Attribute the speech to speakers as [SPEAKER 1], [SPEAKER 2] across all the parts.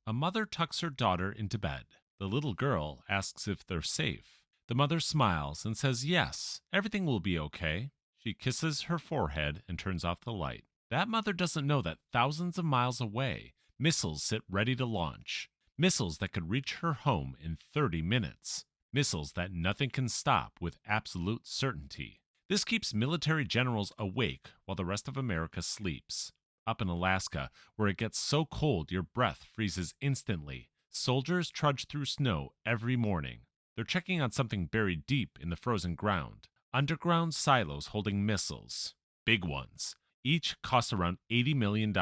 [SPEAKER 1] A mother tucks her daughter into bed. The little girl asks if they're safe. The mother smiles and says yes, everything will be okay. She kisses her forehead and turns off the light. That mother doesn't know that thousands of miles away, missiles sit ready to launch. Missiles that could reach her home in 30 minutes. Missiles that nothing can stop with absolute certainty. This keeps military generals awake while the rest of America sleeps. Up in Alaska, where it gets so cold your breath freezes instantly, soldiers trudge through snow every morning. They're checking on something buried deep in the frozen ground. Underground silos holding missiles. Big ones. Each cost around $80 million.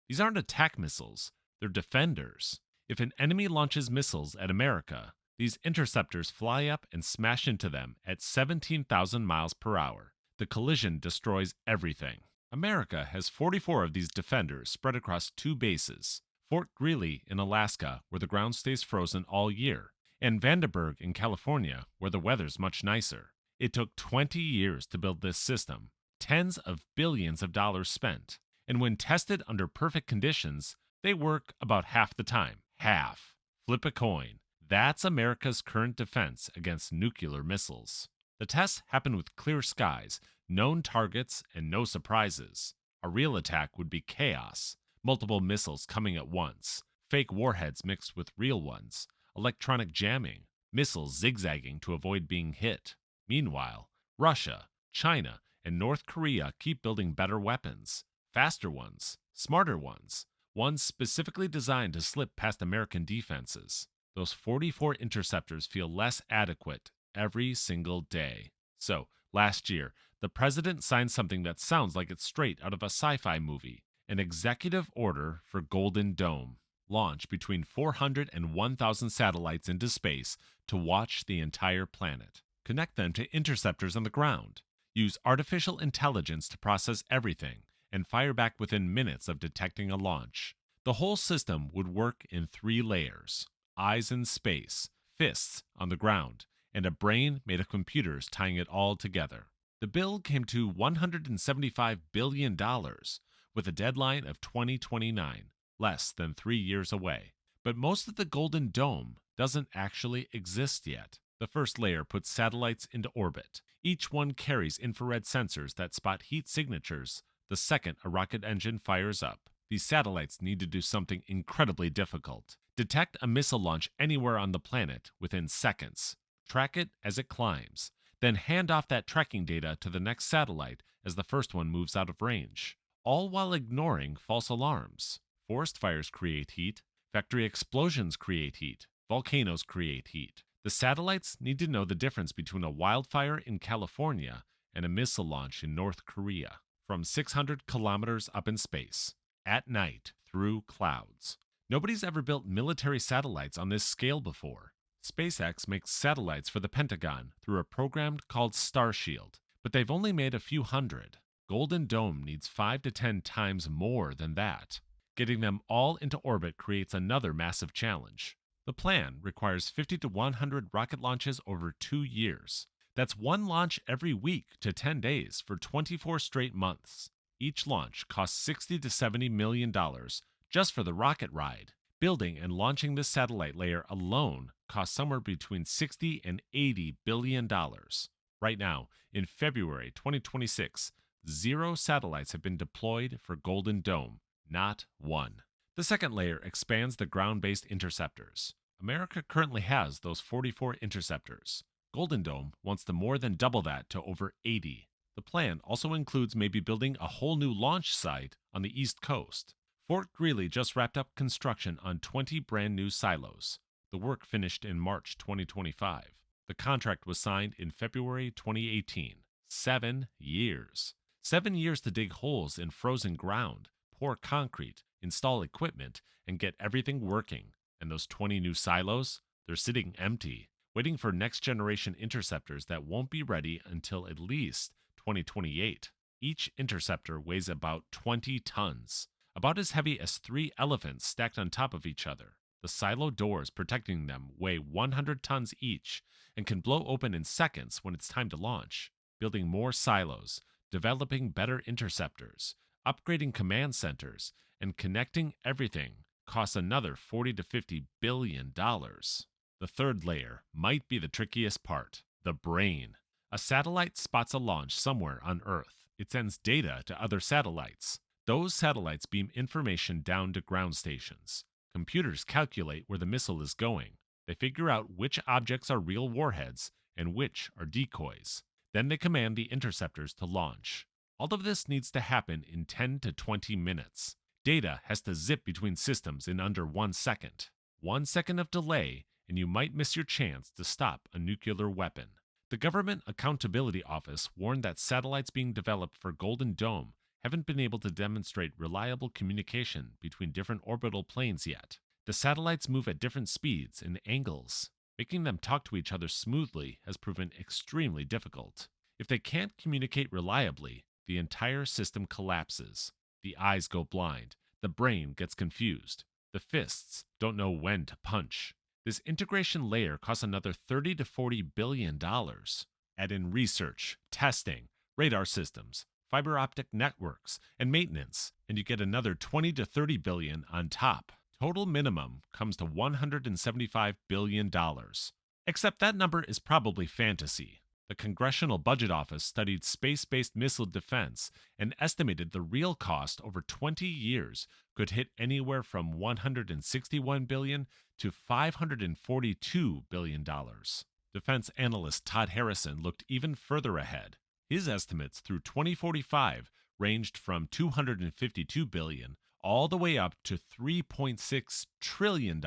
[SPEAKER 1] These aren't attack missiles, they're defenders. If an enemy launches missiles at America, these interceptors fly up and smash into them at 17,000 miles per hour. The collision destroys everything. America has 44 of these defenders spread across two bases, Fort Greely in Alaska, where the ground stays frozen all year, and Vandenberg in California, where the weather's much nicer. It took 20 years to build this system, tens of billions of dollars spent, and when tested under perfect conditions, they work about half the time. Half. Flip a coin. That's America's current defense against nuclear missiles. The tests happen with clear skies, known targets, and no surprises. A real attack would be chaos. Multiple missiles coming at once, fake warheads mixed with real ones, electronic jamming, missiles zigzagging to avoid being hit. Meanwhile, Russia, China, and North Korea keep building better weapons, faster ones, smarter ones specifically designed to slip past American defenses. Those 44 interceptors feel less adequate every single day. So, last year, the president signed something that sounds like it's straight out of a sci-fi movie, an executive order for Golden Dome. Launch between 400 and 1,000 satellites into space to watch the entire planet. Connect them to interceptors on the ground. Use artificial intelligence to process everything and fire back within minutes of detecting a launch. The whole system would work in 3 layers: eyes in space, fists on the ground, and a brain made of computers tying it all together. The bill came to $175 billion, with a deadline of 2029, less than 3 years away. But most of the Golden Dome doesn't actually exist yet. The first layer puts satellites into orbit. Each one carries infrared sensors that spot heat signatures the second a rocket engine fires up. These satellites need to do something incredibly difficult. Detect a missile launch anywhere on the planet within seconds. Track it as it climbs. Then hand off that tracking data to the next satellite as the first one moves out of range. All while ignoring false alarms. Forest fires create heat. Factory explosions create heat. Volcanoes create heat. The satellites need to know the difference between a wildfire in California and a missile launch in North Korea, from 600 kilometers up in space, at night, through clouds. Nobody's ever built military satellites on this scale before. SpaceX makes satellites for the Pentagon through a program called Starshield, but they've only made a few hundred. Golden Dome needs 5 to 10 times more than that. Getting them all into orbit creates another massive challenge. The plan requires 50 to 100 rocket launches over 2 years. That's one launch every week to 10 days for 24 straight months. Each launch costs $60 to $70 million just for the rocket ride. Building and launching this satellite layer alone costs somewhere between $60 and $80 billion. Right now, in February 2026, 0 satellites have been deployed for Golden Dome, not one. The second layer expands the ground-based interceptors. America currently has those 44 interceptors. Golden Dome wants to more than double that to over 80. The plan also includes maybe building a whole new launch site on the East Coast. Fort Greely just wrapped up construction on 20 brand new silos. The work finished in March 2025. The contract was signed in February 2018. 7 years. 7 years to dig holes in frozen ground, pour concrete, install equipment, and get everything working. And those 20 new silos, they're sitting empty, waiting for next-generation interceptors that won't be ready until at least 2028. Each interceptor weighs about 20 tons, about as heavy as 3 elephants stacked on top of each other. The silo doors protecting them weigh 100 tons each and can blow open in seconds when it's time to launch. Building more silos, developing better interceptors, upgrading command centers, and connecting everything costs another 40 to 50 billion dollars. The third layer might be the trickiest part, the brain. A satellite spots a launch somewhere on Earth. It sends data to other satellites. Those satellites beam information down to ground stations. Computers calculate where the missile is going. They figure out which objects are real warheads and which are decoys. Then they command the interceptors to launch. All of this needs to happen in 10 to 20 minutes. Data has to zip between systems in under 1 second. 1 second of delay, and you might miss your chance to stop a nuclear weapon. The Government Accountability Office warned that satellites being developed for Golden Dome haven't been able to demonstrate reliable communication between different orbital planes yet. The satellites move at different speeds and angles. Making them talk to each other smoothly has proven extremely difficult. If they can't communicate reliably, the entire system collapses. The eyes go blind. The brain gets confused. The fists don't know when to punch. This integration layer costs another 30 to 40 billion dollars. Add in research, testing, radar systems, fiber optic networks, and maintenance, and you get another 20 to 30 billion on top. Total minimum comes to $175 billion. Except that number is probably fantasy. The Congressional Budget Office studied space-based missile defense and estimated the real cost over 20 years could hit anywhere from $161 billion to $542 billion. Defense analyst Todd Harrison looked even further ahead. His estimates through 2045 ranged from $252 billion all the way up to $3.6 trillion.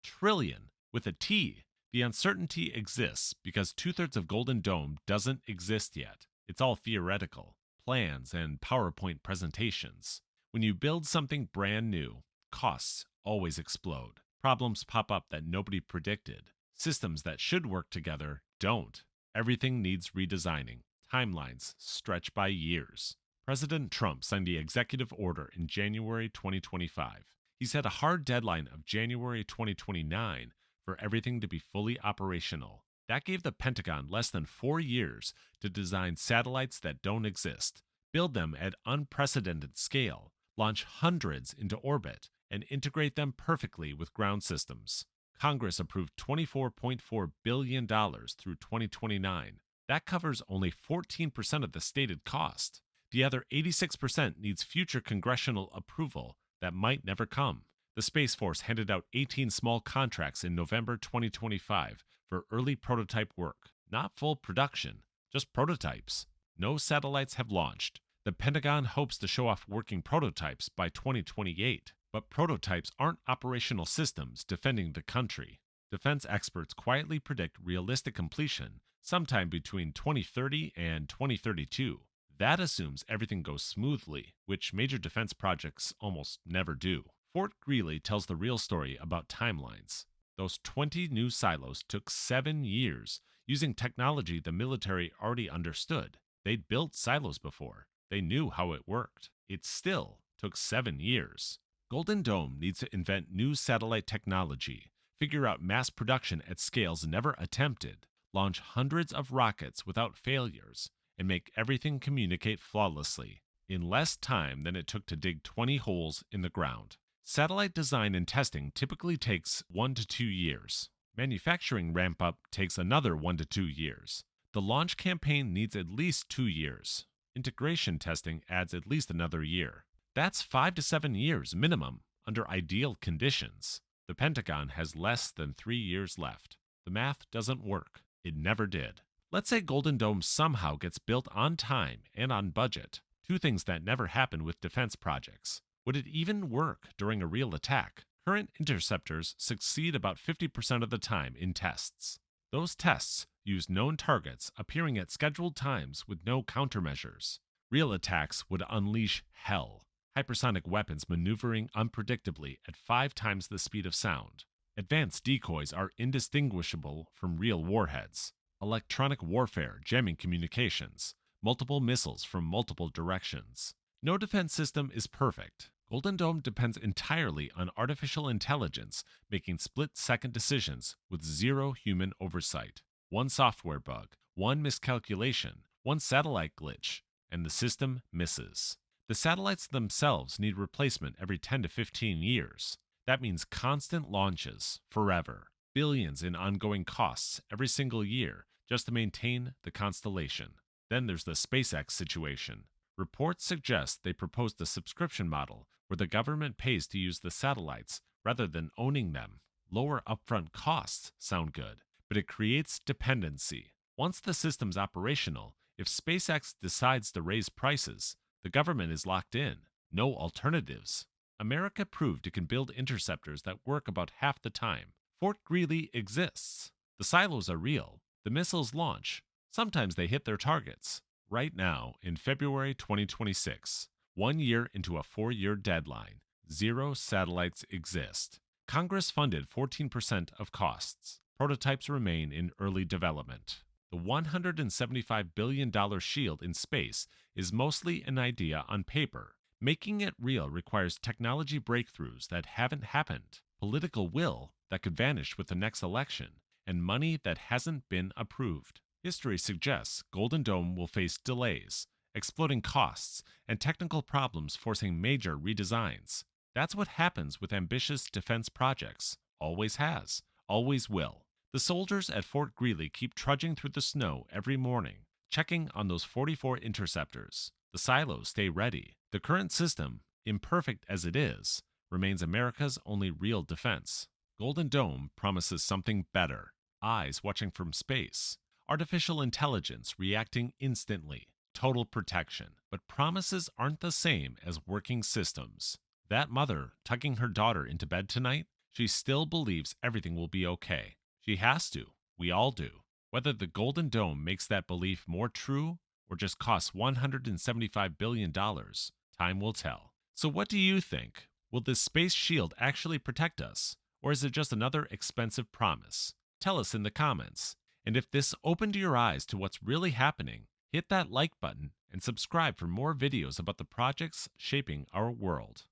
[SPEAKER 1] Trillion with a T. The uncertainty exists because 2/3 of Golden Dome doesn't exist yet. It's all theoretical, plans and PowerPoint presentations. When you build something brand new, costs always explode. Problems pop up that nobody predicted. Systems that should work together don't. Everything needs redesigning. Timelines stretch by years. President Trump signed the executive order in January 2025. He set a hard deadline of January 2029 for everything to be fully operational. That gave the Pentagon less than 4 years to design satellites that don't exist, build them at unprecedented scale, launch hundreds into orbit, and integrate them perfectly with ground systems. Congress approved $24.4 billion through 2029. That covers only 14% of the stated cost. The other 86% needs future congressional approval that might never come. The Space Force handed out 18 small contracts in November 2025 for early prototype work. Not full production, just prototypes. No satellites have launched. The Pentagon hopes to show off working prototypes by 2028, but prototypes aren't operational systems defending the country. Defense experts quietly predict realistic completion sometime between 2030 and 2032. That assumes everything goes smoothly, which major defense projects almost never do. Fort Greely tells the real story about timelines. Those 20 new silos took 7 years, using technology the military already understood. They'd built silos before. They knew how it worked. It still took 7 years. Golden Dome needs to invent new satellite technology, figure out mass production at scales never attempted, launch hundreds of rockets without failures, and make everything communicate flawlessly, in less time than it took to dig 20 holes in the ground. Satellite design and testing typically takes 1 to 2 years. Manufacturing ramp-up takes another 1 to 2 years. The launch campaign needs at least 2 years. Integration testing adds at least another year. That's 5 to 7 years minimum under ideal conditions. The Pentagon has less than 3 years left. The math doesn't work. It never did. Let's say Golden Dome somehow gets built on time and on budget. 2 things that never happen with defense projects. Would it even work during a real attack? Current interceptors succeed about 50% of the time in tests. Those tests use known targets appearing at scheduled times with no countermeasures. Real attacks would unleash hell. Hypersonic weapons maneuvering unpredictably at 5 times the speed of sound. Advanced decoys are indistinguishable from real warheads. Electronic warfare jamming communications. Multiple missiles from multiple directions. No defense system is perfect. Golden Dome depends entirely on artificial intelligence making split-second decisions with zero human oversight. One software bug, one miscalculation, one satellite glitch, and the system misses. The satellites themselves need replacement every 10 to 15 years. That means constant launches, forever, billions in ongoing costs every single year just to maintain the constellation. Then there's the SpaceX situation. Reports suggest they proposed a subscription model where the government pays to use the satellites rather than owning them. Lower upfront costs sound good, but it creates dependency. Once the system's operational, if SpaceX decides to raise prices, the government is locked in. No alternatives. America proved it can build interceptors that work about half the time. Fort Greely exists. The silos are real. The missiles launch. Sometimes they hit their targets. Right now, in February 2026, 1 year into a 4-year deadline, 0 satellites exist. Congress funded 14% of costs. Prototypes remain in early development. The $175 billion shield in space is mostly an idea on paper. Making it real requires technology breakthroughs that haven't happened, political will that could vanish with the next election, and money that hasn't been approved. History suggests Golden Dome will face delays, exploding costs, and technical problems forcing major redesigns. That's what happens with ambitious defense projects. Always has, always will. The soldiers at Fort Greely keep trudging through the snow every morning, checking on those 44 interceptors. The silos stay ready. The current system, imperfect as it is, remains America's only real defense. Golden Dome promises something better. Eyes watching from space. Artificial intelligence reacting instantly. Total protection. But promises aren't the same as working systems. That mother tucking her daughter into bed tonight, she still believes everything will be okay. She has to. We all do. Whether the Golden Dome makes that belief more true or just costs $175 billion, time will tell. So what do you think? Will this space shield actually protect us? Or is it just another expensive promise? Tell us in the comments. And if this opened your eyes to what's really happening, hit that like button and subscribe for more videos about the projects shaping our world.